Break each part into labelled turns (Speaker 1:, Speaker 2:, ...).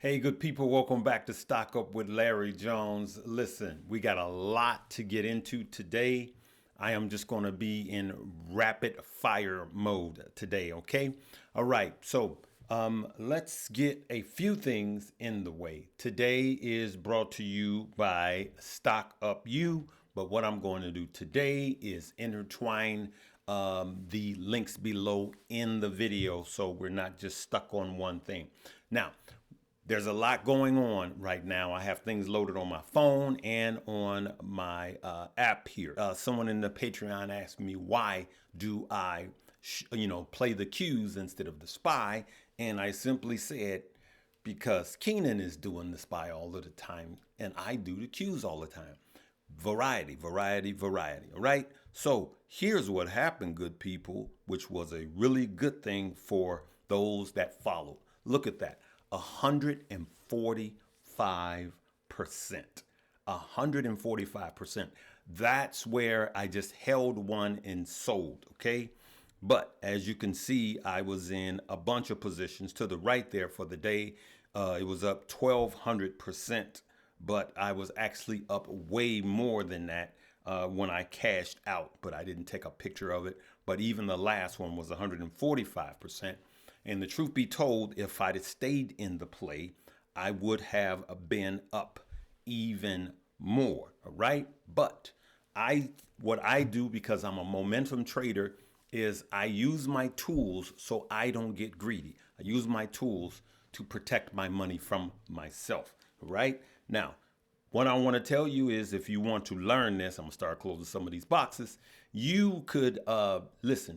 Speaker 1: Hey, good people, welcome back to Stock Up with Larry Jones. Listen, we got a lot to get into today. I am just going to be in rapid fire mode today, okay? All right, so let's get a few things in the way. Today is brought to you by Stock Up You, but what I'm going to do today is intertwine the links below in the video so we're not just stuck on one thing. Now, there's a lot going on right now. I have things loaded on my phone and on my app here. Someone in the Patreon asked me, why do I, play the cues instead of the spy? And I simply said, because Keenan is doing the spy all of the time and I do the cues all the time. Variety, variety, variety. All right. So here's what happened, good people, which was a really good thing for those that followed. Look at that. 145%. 145%. That's where I just held one and sold, okay? But as you can see, I was in a bunch of positions to the right there for the day. It was up 1,200%, but I was actually up way more than that when I cashed out, but I didn't take a picture of it. But even the last one was 145%. And the truth be told, if I'd have stayed in the play, I would have been up even more, all right? But what I do, because I'm a momentum trader, is I use my tools so I don't get greedy. I use my tools to protect my money from myself, right? Now, what I want to tell you is, if you want to learn this, I'm going to start closing some of these boxes. You could,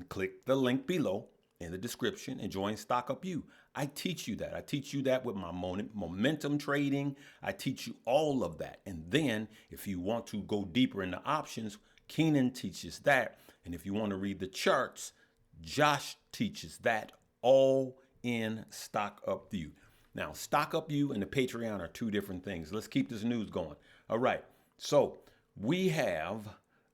Speaker 1: click the link below in the description and join Stock Up You. I teach you that. I teach you that with my momentum trading. I teach you all of that. And then if you want to go deeper into options, Keenan teaches that. And if you want to read the charts, Josh teaches that, all in Stock Up You. Now, Stock Up You and the Patreon are two different things. Let's keep this news going. All right. So we have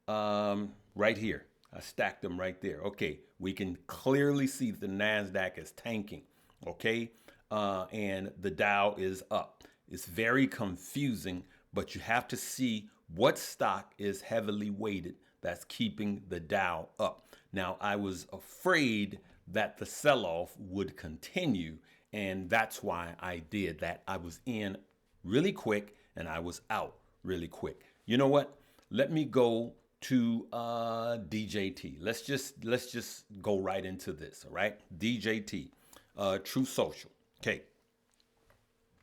Speaker 1: right here. I stacked them right there. Okay, we can clearly see the NASDAQ is tanking, okay? And the Dow is up. It's very confusing, but you have to see what stock is heavily weighted that's keeping the Dow up. Now, I was afraid that the sell-off would continue, and that's why I did that. I was in really quick, and I was out really quick. You know what? Let me go to DJT. Let's just go right into this, all right? DJT, Truth Social. Okay,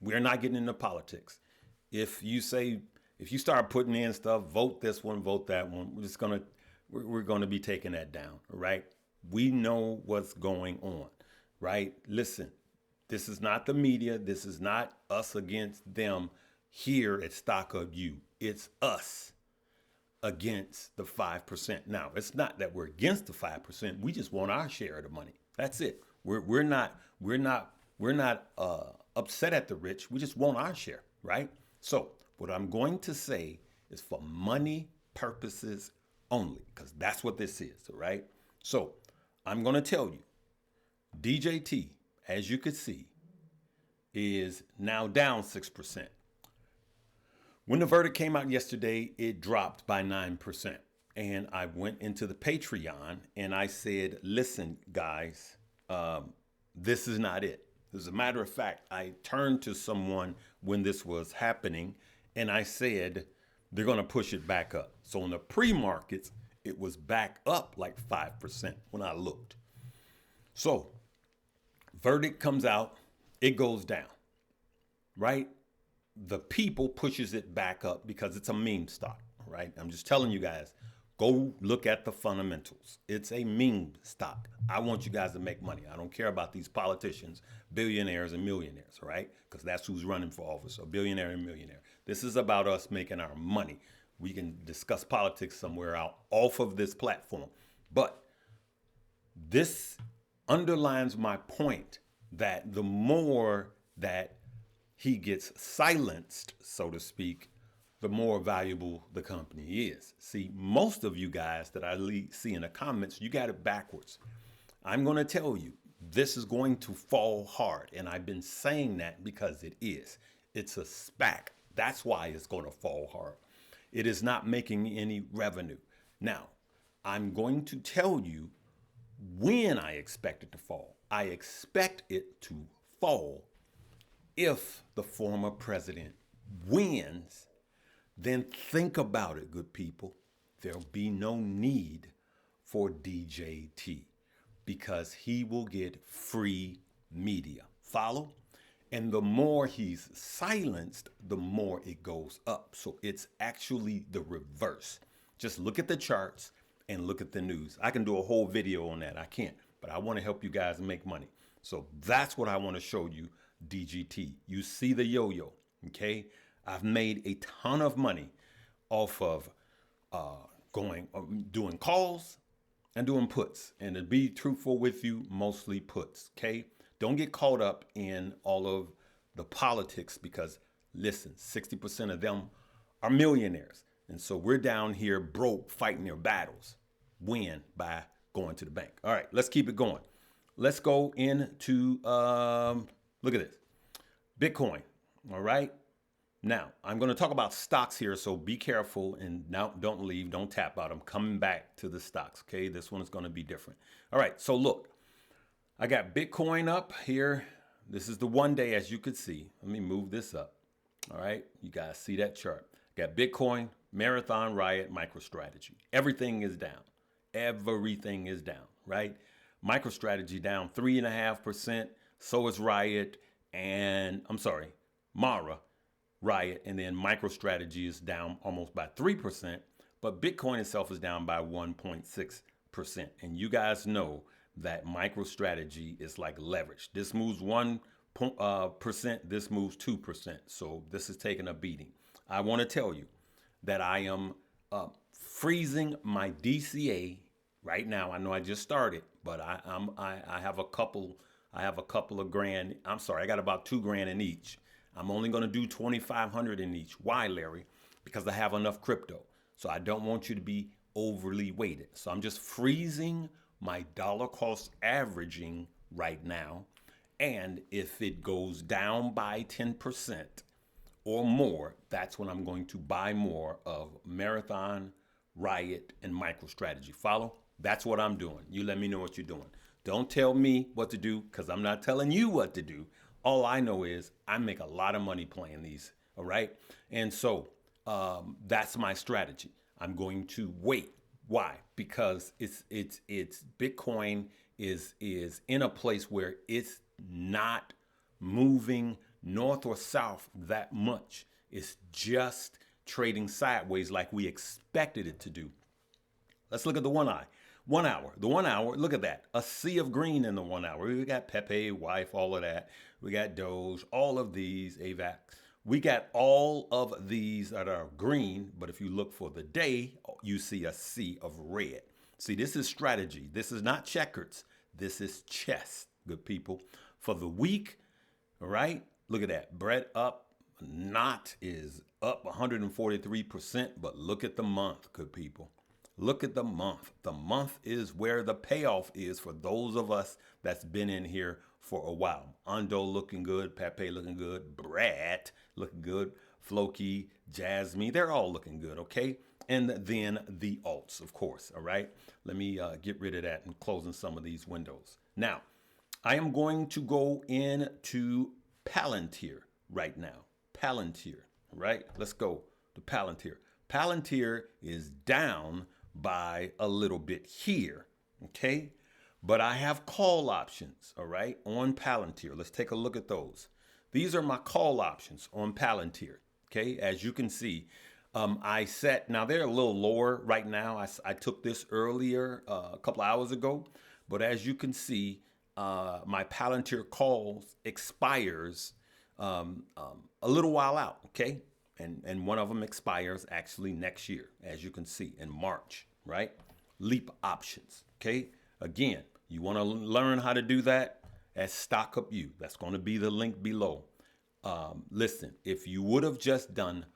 Speaker 1: we're not getting into politics. If you start putting in stuff, vote this one, vote that one, we're gonna be taking that down, all right? We know what's going on, right? Listen, this is not the media. This is not us against them here at Stock Up You. It's us against the 5%. Now, it's not that we're against the 5%. We just want our share of the money. That's it. We're not upset at the rich. We just want our share, right? So what I'm going to say is for money purposes only, because that's what this is, all right? So I'm going to tell you, DJT, as you could see, is now down 6%. When the verdict came out yesterday, it dropped by 9%. And I went into the Patreon and I said, listen, guys, this is not it. As a matter of fact, I turned to someone when this was happening and I said, they're going to push it back up. So in the pre-markets, it was back up like 5% when I looked. So verdict comes out, it goes down, right? The people pushes it back up because it's a meme stock, right? I'm just telling you guys, go look at the fundamentals. It's a meme stock. I want you guys to make money. I don't care about these politicians, billionaires and millionaires, right? Because that's who's running for office, a billionaire and millionaire. This is about us making our money. We can discuss politics somewhere out off of this platform. But this underlines my point that the more that he gets silenced, so to speak, the more valuable the company is. See, most of you guys that I see in the comments, you got it backwards. I'm going to tell you, this is going to fall hard. And I've been saying that because it is. It's a SPAC. That's why it's going to fall hard. It is not making any revenue. Now, I'm going to tell you when I expect it to fall. I expect it to fall if the former president wins. Then think about it, good people. There'll be no need for DJT because he will get free media. Follow? And the more he's silenced, the more it goes up. So it's actually the reverse. Just look at the charts and look at the news. I can do a whole video on that. I can't, but I want to help you guys make money. So that's what I want to show you, DGT. You see the yo-yo, okay? I've made a ton of money off of doing calls and doing puts. And to be truthful with you, mostly puts, okay? Don't get caught up in all of the politics because, listen, 60% of them are millionaires. And so we're down here broke fighting their battles. Win by going to the bank. All right, let's keep it going. Let's go into, look at this, Bitcoin, all right? Now, I'm going to talk about stocks here, so be careful and now don't leave, don't tap out. I'm coming back to the stocks, okay? This one is going to be different. All right, so look, I got Bitcoin up here. This is the one day, as you could see. Let me move this up, all right? You guys see that chart. Got Bitcoin, Marathon, Riot, MicroStrategy. Everything is down. Everything is down, right? MicroStrategy down 3.5%. So is Riot and, Mara, Riot, and then MicroStrategy is down almost by 3%, but Bitcoin itself is down by 1.6%. And you guys know that MicroStrategy is like leverage. This moves 1%, this moves 2%. So this is taking a beating. I want to tell you that I am freezing my DCA right now. I know I just started, but I have a couple of grand. I got about $2,000 in each. I'm only going to do 2,500 in each. Why, Larry? Because I have enough crypto. So I don't want you to be overly weighted. So I'm just freezing my dollar cost averaging right now. And if it goes down by 10% or more, that's when I'm going to buy more of Marathon, Riot, and MicroStrategy. Follow? That's what I'm doing. You let me know what you're doing. Don't tell me what to do because I'm not telling you what to do. All I know is I make a lot of money playing these, all right? And so that's my strategy. I'm going to wait. Why? Because it's Bitcoin is in a place where it's not moving north or south that much. It's just trading sideways like we expected it to do. Let's look at the 1 hour. The 1 hour, look at that. A sea of green in the 1 hour. We got Pepe, wife, all of that. We got Doge, all of these, AVAX. We got all of these that are green, but if you look for the day, you see a sea of red. See, this is strategy. This is not checkers. This is chess, good people. For the week, all right, look at that. Bread up, Knot is up 143%, but look at the month, good people. Look at the month. The month is where the payoff is for those of us that's been in here for a while. Ando looking good, Pepe looking good, Brad looking good, Floki, Jasmine, they're all looking good, okay? And then the alts, of course, all right? Let me get rid of that and closing some of these windows. Now, I am going to go into Palantir right now. Palantir, right? Let's go to Palantir. Palantir is down by a little bit here, okay? But I have call options, all right, on Palantir. Let's take a look at those. These are my call options on Palantir, okay? As you can see, now they're a little lower right now. I took this earlier, a couple hours ago, but as you can see, my Palantir calls expires a little while out, okay? And one of them expires actually next year, as you can see, in March, right? Leap options, okay? Again, you want to learn how to do that at Stock Up You. That's going to be the link below. Listen, if you would have just done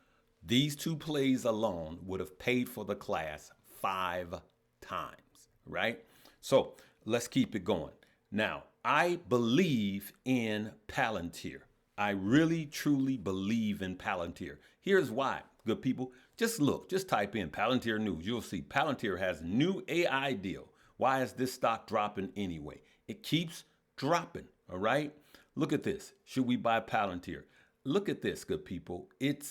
Speaker 1: these two plays alone, would have paid for the class 5 times, right? So let's keep it going. Now, I believe in Palantir. I really, truly believe in Palantir. Here's why, good people. Just look, just type in Palantir News. You'll see Palantir has new AI deal. Why is this stock dropping anyway? It keeps dropping, all right? Look at this. Should we buy Palantir? Look at this, good people. It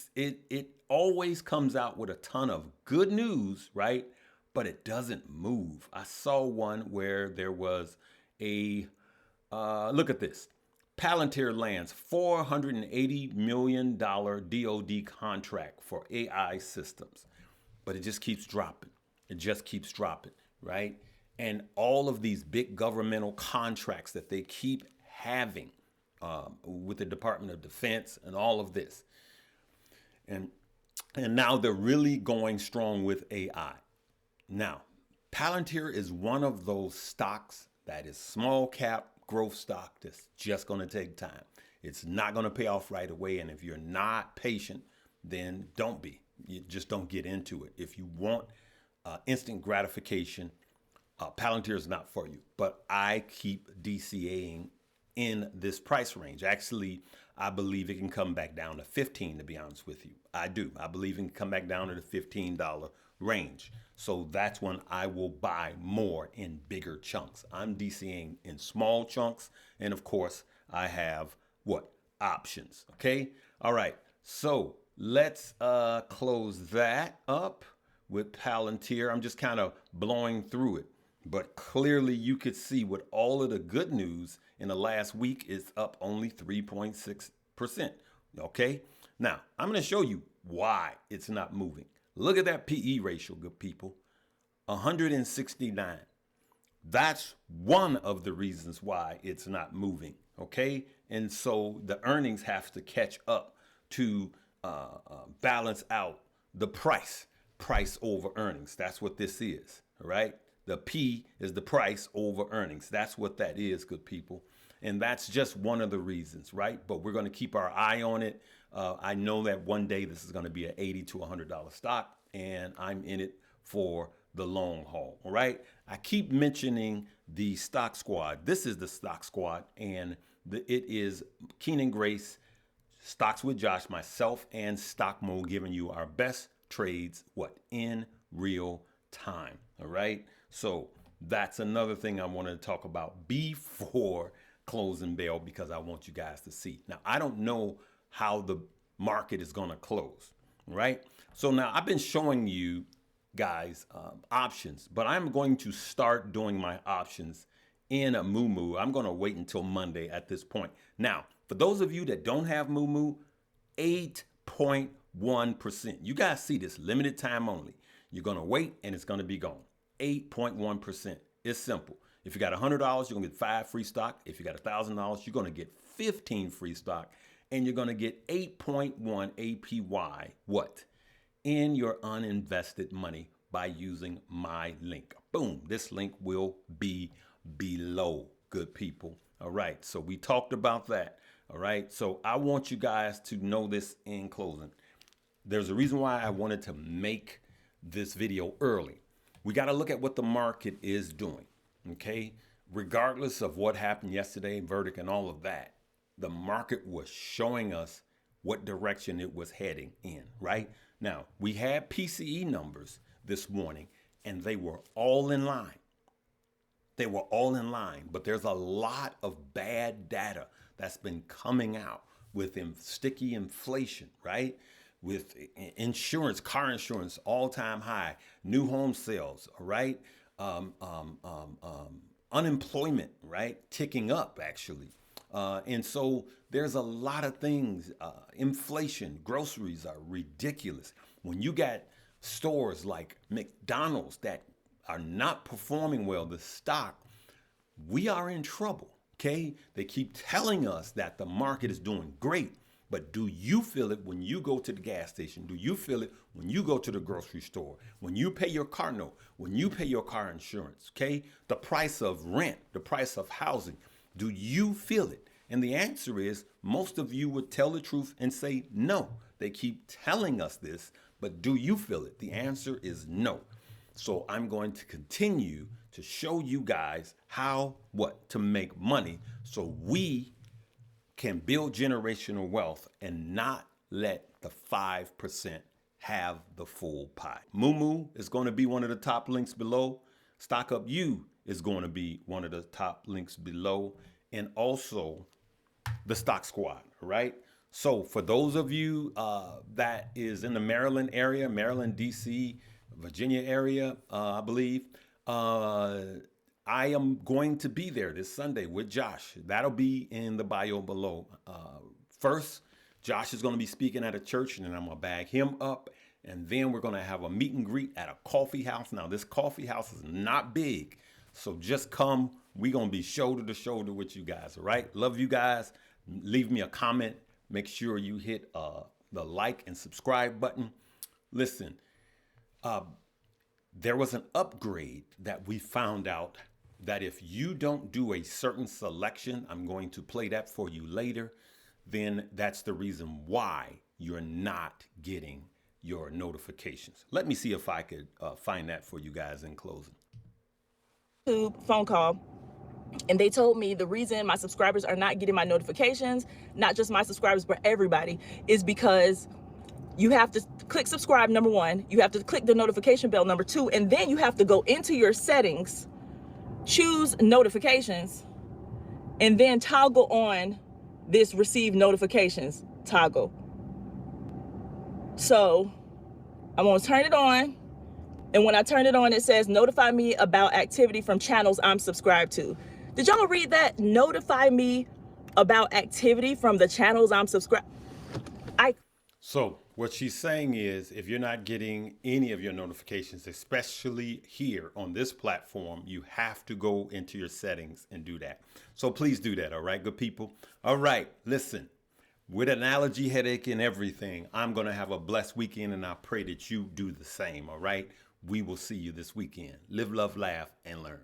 Speaker 1: always comes out with a ton of good news, right? But it doesn't move. I saw one where there was a look at this. Palantir lands $480 million DoD contract for AI systems, but it just keeps dropping. It just keeps dropping, right? And all of these big governmental contracts that they keep having with the Department of Defense and all of this. And now they're really going strong with AI. Now, Palantir is one of those stocks that is small cap growth stock that's just going to take time. It's not going to pay off right away. And if you're not patient, then don't be. You just don't get into it. If you want instant gratification, Palantir is not for you. But I keep DCAing in this price range. Actually, I believe it can come back down to 15, to be honest with you. I do. I believe it can come back down to the $15 range. So that's when I will buy more in bigger chunks. I'm DCing in small chunks. And of course, I have what? Options. Okay. All right. So let's close that up with Palantir. I'm just kind of blowing through it. But clearly you could see with all of the good news in the last week is up only 3.6%. Okay. Now I'm going to show you why it's not moving. Look at that PE ratio, good people, 169. That's one of the reasons why it's not moving, okay? And so the earnings have to catch up to balance out the price over earnings. That's what this is, all right? The P is the price over earnings. That's what that is, good people. And that's just one of the reasons, right? But we're going to keep our eye on it. I know that one day this is going to be an $80 to $100 stock, and I'm in it for the long haul, all right? I keep mentioning the Stock Squad. This is the Stock Squad, and it is Keenan Grace, Stocks with Josh, myself, and Stockmo giving you our best trades, in real time, all right? So that's another thing I wanted to talk about before closing bell, because I want you guys to see. Now, I don't know how the market is going to close, right? So now I've been showing you guys options, but I'm going to start doing my options in a Moo. I'm going to wait until Monday at this point. Now, for those of you that don't have Moo, 8.1%. You guys see this, limited time only. You're going to wait and it's going to be gone. 8.1%. It's simple. If you got $100, you're going to get 5 free stock. If you got $1,000, you're going to get 15 free stock. And you're going to get 8.1 APY, in your uninvested money by using my link. Boom. This link will be below, good people. All right. So we talked about that. All right. So I want you guys to know this in closing. There's a reason why I wanted to make this video early. We got to look at what the market is doing. Okay. Regardless of what happened yesterday, verdict and all of that, the market was showing us what direction it was heading in, right? Now, we had PCE numbers this morning, and they were all in line. They were all in line, but there's a lot of bad data that's been coming out with sticky inflation, right? With insurance, car insurance, all-time high, new home sales, right? Unemployment, right? Ticking up, actually. And so there's a lot of things. Inflation, groceries are ridiculous. When you got stores like McDonald's that are not performing well, the stock, we are in trouble, okay? They keep telling us that the market is doing great, but do you feel it when you go to the gas station? Do you feel it when you go to the grocery store? When you pay your car note? When you pay your car insurance, okay? The price of rent, the price of housing. Do you feel it? And the answer is most of you would tell the truth and say no. They keep telling us this, but do you feel it? The answer is no. So I'm going to continue to show you guys how, to make money so we can build generational wealth and not let the 5% have the full pie. Moo is going to be one of the top links below. Stock Up You is going to be one of the top links below. And also the Stock Squad, right? So for those of you that is in the Maryland area, Maryland, DC, Virginia area, I believe, I am going to be there this Sunday with Josh. That'll be in the bio below. First, Josh is going to be speaking at a church, and then I'm going to bag him up. And then we're going to have a meet and greet at a coffee house. Now, this coffee house is not big, so just come. We're going to be shoulder to shoulder with you guys, all right? Love you guys. Leave me a comment. Make sure you hit the like and subscribe button. Listen, there was an upgrade that we found out that if you don't do a certain selection, I'm going to play that for you later, then that's the reason why you're not getting your notifications. Let me see if I could find that for you guys in closing.
Speaker 2: Phone call, and they told me the reason my subscribers are not getting my notifications, not just my subscribers, but everybody, is because you have to click subscribe, number one, you have to click the notification bell, number two, and then you have to go into your settings, choose notifications, and then toggle on this receive notifications toggle. So I'm going to turn it on. And when I turn it on, it says notify me about activity from channels I'm subscribed to. Did y'all read that? Notify me about activity from the channels I'm subscribed.
Speaker 1: So what she's saying is, if you're not getting any of your notifications, especially here on this platform, you have to go into your settings and do that. So please do that. All right, good people. All right, listen, with an allergy headache and everything, I'm going to have a blessed weekend, and I pray that you do the same. All right, we will see you this weekend. Live, love, laugh, and learn.